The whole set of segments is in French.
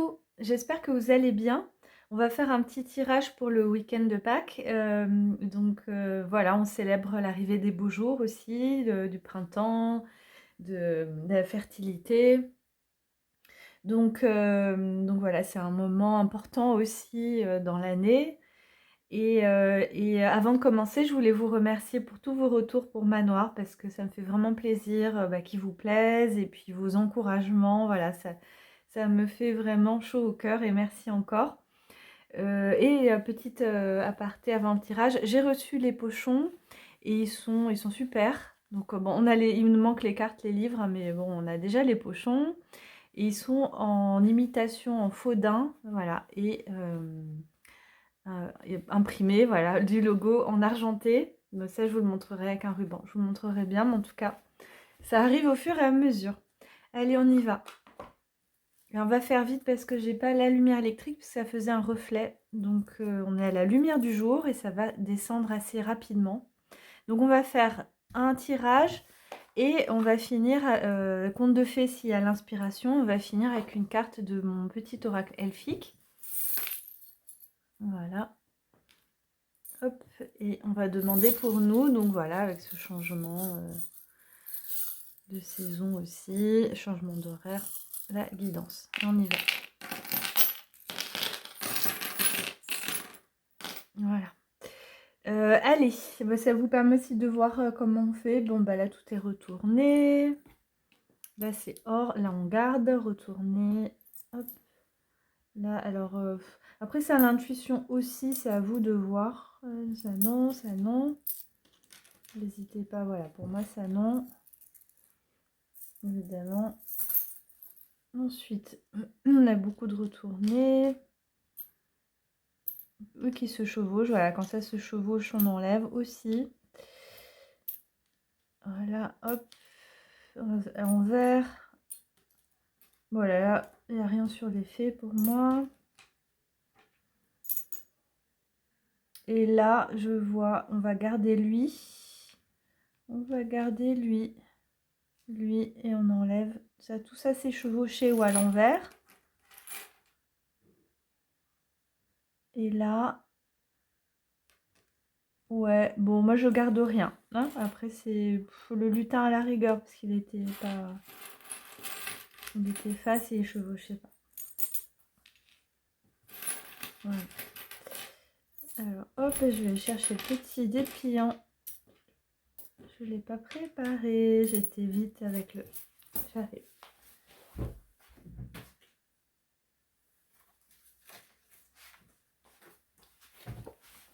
Coucou, j'espère que vous allez bien. On va faire un petit tirage pour le week-end de Pâques. Voilà, on célèbre l'arrivée des beaux jours aussi, du printemps, de la fertilité. Donc voilà, c'est un moment important aussi dans l'année. Et avant de commencer, je voulais vous remercier pour tous vos retours pour Manoir parce que ça me fait vraiment plaisir qu'ils vous plaisent et puis vos encouragements. Voilà, ça me fait vraiment chaud au cœur et merci encore. Petite aparté avant le tirage, j'ai reçu les pochons et ils sont super. Donc bon, il nous manque les cartes, les livres, hein, mais bon, on a déjà les pochons. Et ils sont en imitation en faux daim, voilà, et imprimé, voilà, du logo en argenté. Mais ça, je vous le montrerai avec un ruban. Je vous le montrerai bien, mais en tout cas, ça arrive au fur et à mesure. Allez, on y va. Et on va faire vite parce que j'ai pas la lumière électrique, parce que ça faisait un reflet. Donc, on est à la lumière du jour et ça va descendre assez rapidement. Donc, on va faire un tirage et on va finir, conte de fées s'il y a l'inspiration. On va finir avec une carte de mon petit oracle elfique. Voilà. Hop, et on va demander pour nous, donc voilà, avec ce changement de saison aussi, changement d'horaire, la guidance. On y va. Voilà. Allez, bah, ça vous permet aussi de voir comment on fait. Bon, bah là, tout est retourné. Là, c'est or. Là, on garde. Retourner. Hop. Là, alors, après, c'est à l'intuition aussi. C'est à vous de voir. Ça, non, ça, non. N'hésitez pas. Voilà, pour moi, ça, non. Évidemment. Ensuite, on a beaucoup de retournés. Eux qui se chevauchent. Voilà, quand ça se chevauche, on enlève aussi. Voilà, hop. En vert. Voilà, là, il n'y a rien sur les faits pour moi. Et là, je vois, on va garder lui. On va garder lui. Lui, et on enlève. Ça, tout ça, c'est chevauché ou à l'envers. Et là, ouais, bon, moi je garde rien. Hein. Après, c'est le lutin à la rigueur, parce qu'il était pas. Il était face et il chevauchait pas. Voilà. Alors, hop, je vais chercher le petit dépliant. Je ne l'ai pas préparé. J'étais vite avec le. J'arrive.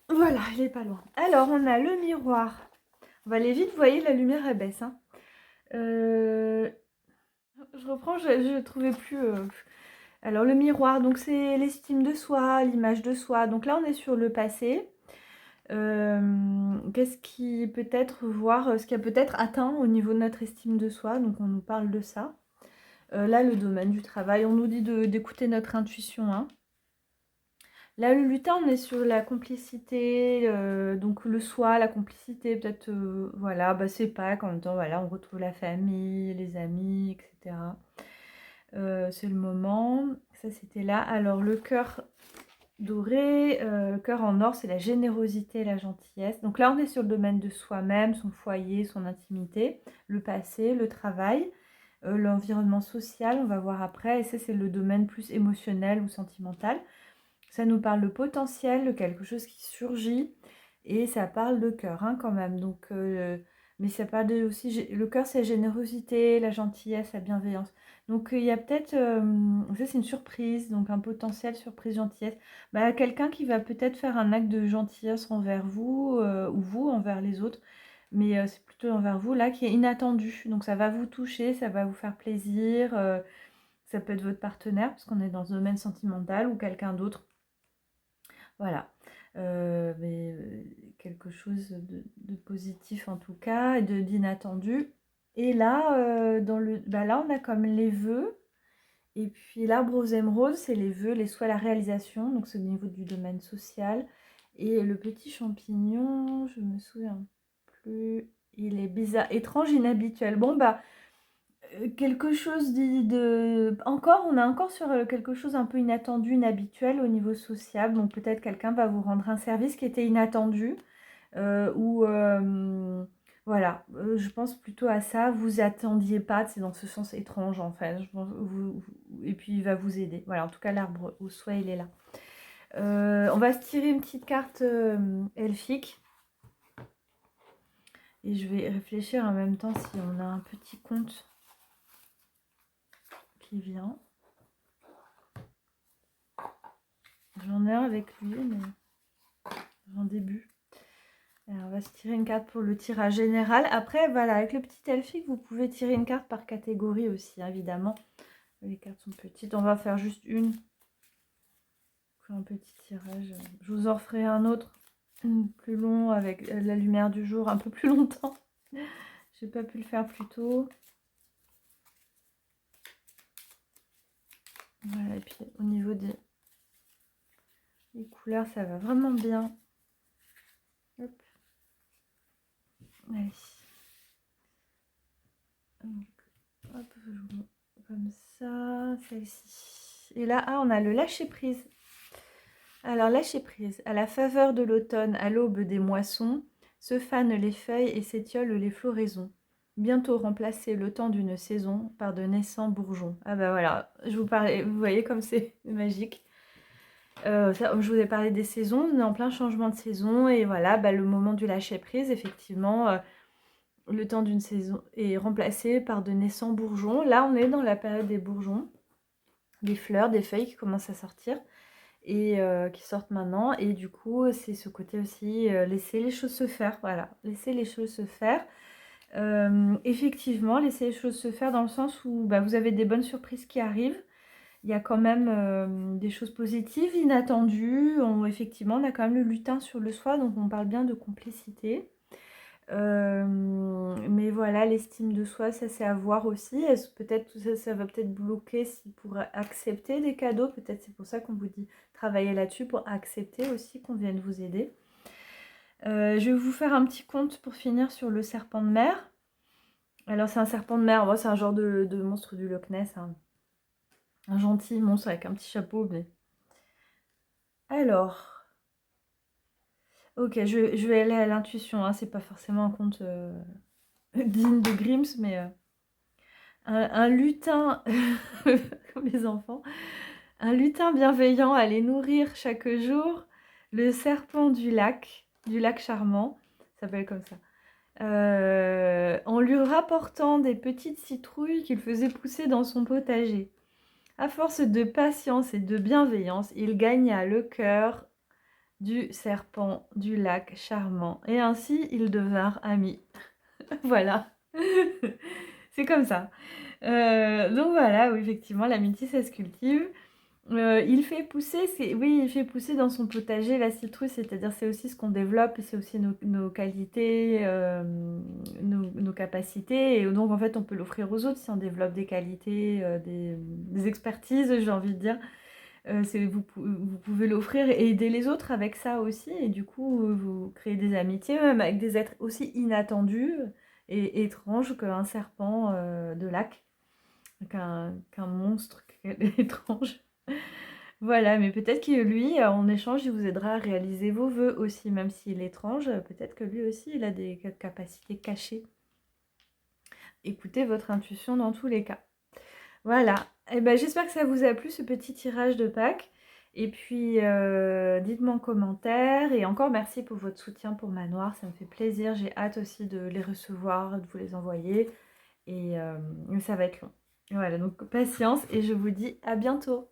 Voilà, il est pas loin. Alors, on a le miroir. On va aller vite, vous voyez, la lumière elle baisse. Hein. Je reprends, je ne trouvais plus. Alors, le miroir, donc c'est l'estime de soi, l'image de soi. Donc là, on est sur le passé. Qu'est-ce qui peut être voir, ce qui a peut-être atteint au niveau de notre estime de soi. Donc, on nous parle de ça. Là, le domaine du travail, on nous dit d'écouter notre intuition. Hein. Là, le lutin, on est sur la complicité, donc le soi, la complicité, peut-être, voilà, bah, c'est Pâques, en même temps, voilà, on retrouve la famille, les amis, etc. C'est le moment, ça c'était là. Alors, le cœur doré, le cœur en or, c'est la générosité, la gentillesse. Donc là, on est sur le domaine de soi-même, son foyer, son intimité, le passé, le travail, l'environnement social, on va voir après. Et ça, c'est le domaine plus émotionnel ou sentimental. Ça nous parle de potentiel, de quelque chose qui surgit. Et ça parle de cœur hein, quand même. Donc, mais ça parle aussi... Le cœur, c'est la générosité, la gentillesse, la bienveillance. Donc, il y a peut-être... ça, c'est une surprise. Donc, un potentiel, surprise, gentillesse. Bah, quelqu'un qui va peut-être faire un acte de gentillesse envers vous ou vous envers les autres. Mais c'est plutôt envers vous, là, qui est inattendu. Donc, ça va vous toucher, ça va vous faire plaisir. Ça peut être votre partenaire, parce qu'on est dans ce domaine sentimental ou quelqu'un d'autre. Voilà. Quelque chose de positif en tout cas, et d'inattendu. Et là, là, on a comme les vœux. Et puis l'arbre aux émeraudes, c'est les vœux, les souhaits, la réalisation. Donc c'est au niveau du domaine social. Et le petit champignon, je me souviens plus. Il est bizarre, étrange, inhabituel. Bon, bah, quelque chose encore, on est encore sur quelque chose un peu inattendu, inhabituel au niveau social. Donc peut-être quelqu'un va vous rendre un service qui était inattendu. Ou voilà, je pense plutôt à ça. Vous attendiez pas, c'est dans ce sens étrange en fait. Je pense, et puis il va vous aider. Voilà, en tout cas l'arbre au souhait il est là. On va se tirer une petite carte elfique. Et je vais réfléchir en même temps si on a un petit conte qui vient. J'en ai un avec lui, mais en début. Alors, on va se tirer une carte pour le tirage général. Après, voilà, avec le petit elfique, vous pouvez tirer une carte par catégorie aussi, évidemment. Les cartes sont petites. On va faire juste une. Un petit tirage. Je vous en referai un autre plus long avec la lumière du jour un peu plus longtemps. J'ai pas pu le faire plus tôt. Voilà, et puis au niveau des couleurs, ça va vraiment bien. Hop. Allez. Donc, hop, comme ça, celle-ci. Et là, on a le lâcher prise. Alors, lâcher prise. À la faveur de l'automne, à l'aube des moissons, se fanent les feuilles et s'étiolent les floraisons. Bientôt remplacer le temps d'une saison par de naissants bourgeons. Ah bah voilà, je vous parlais, vous voyez comme c'est magique. Je vous ai parlé des saisons, on est en plein changement de saison et voilà, bah, le moment du lâcher prise, effectivement, le temps d'une saison est remplacé par de naissants bourgeons. Là, on est dans la période des bourgeons, des fleurs, des feuilles qui commencent à sortir et qui sortent maintenant. Et du coup, c'est ce côté aussi, laisser les choses se faire, voilà, laisser les choses se faire. Effectivement, laisser les choses se faire dans le sens où bah, vous avez des bonnes surprises qui arrivent. Il y a quand même des choses positives, inattendues. Effectivement, on a quand même le lutin sur le soi, donc on parle bien de complicité. Mais voilà, l'estime de soi, ça c'est à voir aussi. Peut-être ça va peut-être bloquer pour accepter des cadeaux. Peut-être c'est pour ça qu'on vous dit travailler là-dessus pour accepter aussi qu'on vienne vous aider. Je vais vous faire un petit conte pour finir sur le serpent de mer. Alors c'est un serpent de mer, c'est un genre de monstre du Loch Ness, hein. Un gentil monstre avec un petit chapeau. Mais... Alors, ok, je vais aller à l'intuition, hein. C'est pas forcément un conte digne de Grimm, mais un lutin, comme les enfants, un lutin bienveillant allait nourrir chaque jour le serpent du lac charmant, ça s'appelle comme ça. En lui rapportant des petites citrouilles qu'il faisait pousser dans son potager. À force de patience et de bienveillance, il gagna le cœur du serpent du lac charmant. Et ainsi, ils devinrent amis. Voilà. C'est comme ça. Donc voilà, oui, effectivement, l'amitié, ça se cultive. Il fait pousser, il fait pousser dans son potager la citrouille, c'est-à-dire c'est aussi ce qu'on développe, c'est aussi nos qualités, nos capacités, et donc en fait on peut l'offrir aux autres si on développe des qualités, des expertises, j'ai envie de dire. Vous pouvez l'offrir et aider les autres avec ça aussi, et du coup vous créez des amitiés, même avec des êtres aussi inattendus et étranges qu'un serpent de lac, qu'un monstre étrange. Voilà, mais peut-être que lui, en échange, il vous aidera à réaliser vos vœux aussi, même s'il est étrange, peut-être que lui aussi, il a des capacités cachées. Écoutez votre intuition dans tous les cas. Voilà, et ben, j'espère que ça vous a plu, ce petit tirage de Pâques. Et puis, dites-moi en commentaire. Et encore merci pour votre soutien pour Manoir, ça me fait plaisir. J'ai hâte aussi de les recevoir, de vous les envoyer. Et ça va être long. Voilà, donc patience et je vous dis à bientôt.